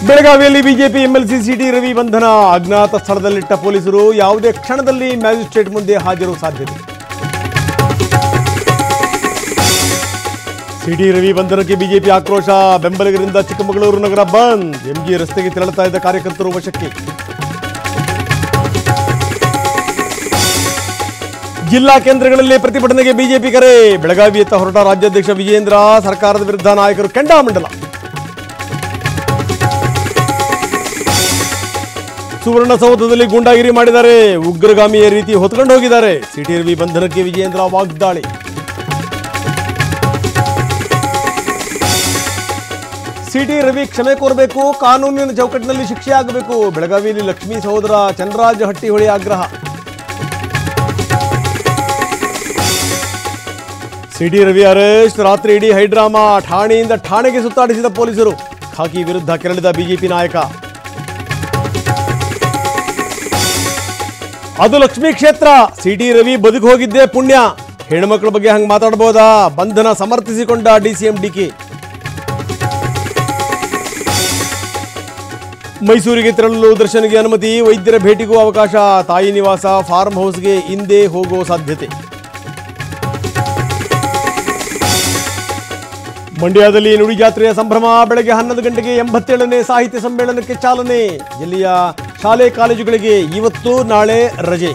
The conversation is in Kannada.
ಬೆಳಗಾವಿಯಲ್ಲಿ ಬಿಜೆಪಿ ಎಂಎಲ್ಸಿ ಸಿಟಿ ರವಿ ಬಂಧನ. ಅಜ್ಞಾತ ಸ್ಥಳದಲ್ಲಿಟ್ಟ ಪೊಲೀಸರು ಯಾವುದೇ ಕ್ಷಣದಲ್ಲಿ ಮ್ಯಾಜಿಸ್ಟ್ರೇಟ್ ಮುಂದೆ ಹಾಜರು ಸಾಧ್ಯತೆ. ಸಿಟಿ ರವಿ ಬಂಧನಕ್ಕೆ ಬಿಜೆಪಿ ಆಕ್ರೋಶ. ಬೆಂಬಲಿಗರಿಂದ ಚಿಕ್ಕಮಗಳೂರು ನಗರ ಬಂದ್. ಎಂಜಿ ರಸ್ತೆಗೆ ತೆರಳುತ್ತಾ ಇದ್ದ ಕಾರ್ಯಕರ್ತರು ವಶಕ್ಕೆ. ಜಿಲ್ಲಾ ಕೇಂದ್ರಗಳಲ್ಲಿ ಪ್ರತಿಭಟನೆಗೆ ಬಿಜೆಪಿ ಕರೆ. ಬೆಳಗಾವಿಯತ್ತ ಹೊರಟ ರಾಜ್ಯಾಧ್ಯಕ್ಷ ವಿಜೇಂದ್ರ. ಸರ್ಕಾರದ ವಿರುದ್ಧ ನಾಯಕರು ಕೆಂಡಾಮಂಡಲ. ಸುವರ್ಣಸೌಧದಲ್ಲಿ ಗೂಂಡಾಗಿರಿ ಮಾಡಿದ್ದಾರೆ. ಉಗ್ರಗಾಮಿಯ ರೀತಿ ಹೊತ್ಕೊಂಡು ಹೋಗಿದ್ದಾರೆ. ಸಿಟಿ ರವಿ ಬಂಧನಕ್ಕೆ ವಿಜೇಂದ್ರ ವಾಗ್ದಾಳಿ. ಸಿಟಿ ರವಿ ಕ್ಷಮೆ ಕೋರಬೇಕು. ಕಾನೂನಿನ ಚೌಕಟ್ಟಿನಲ್ಲಿ ಶಿಕ್ಷೆ ಆಗಬೇಕು. ಬೆಳಗಾವಿಯಲ್ಲಿ ಲಕ್ಷ್ಮೀ ಸಹೋದರ ಚಂದ್ರರಾಜ ಹಟ್ಟಿಹೊಳಿ ಆಗ್ರಹ. City Ravi arrest. ರಾತ್ರಿ ಇಡೀ ಹೈಡ್ರಾಮಾ. ಠಾಣೆಯಿಂದ ಠಾಣೆಗೆ ಸುತ್ತಾಡಿಸಿದ ಪೊಲೀಸರು. ಖಾಕಿ ವಿರುದ್ಧ ಕೆರಳಿದ ಬಿಜೆಪಿ ನಾಯಕ. ಅದು ಲಕ್ಷ್ಮೀ ಕ್ಷೇತ್ರ. ಸಿಟಿ ರವಿ ಬದುಕು ಹೋಗಿದ್ದೇ ಪುಣ್ಯ. ಹೆಣ್ಮಕ್ಳ ಬಗ್ಗೆ ಹಂಗೆ ಮಾತಾಡಬಹುದಾ? ಬಂಧನ ಸಮರ್ಥಿಸಿಕೊಂಡ ಡಿಸಿಎಂ ಡಿಕೆ. ಮೈಸೂರಿಗೆ ತೆರಳಲು ದರ್ಶನ್ಗೆ ಅನುಮತಿ. ವೈದ್ಯರ ಭೇಟಿಗೂ ಅವಕಾಶ. ತಾಯಿ ನಿವಾಸ ಫಾರ್ಮ್ ಹೌಸ್ಗೆ ಹಿಂದೆ ಹೋಗೋ ಸಾಧ್ಯತೆ. ಮಂಡ್ಯದಲ್ಲಿ ನುಡಿ ಜಾತ್ರೆಯ ಸಂಭ್ರಮ. ಬೆಳಗ್ಗೆ 11 ಗಂಟೆಗೆ 87ನೇ ಸಾಹಿತ್ಯ ಸಮ್ಮೇಳನಕ್ಕೆ ಚಾಲನೆ. ಜಿಲ್ಲೆಯ ಶಾಲೆ ಕಾಲೇಜುಗಳಿಗೆ ಇವತ್ತು ನಾಳೆ ರಜೆ.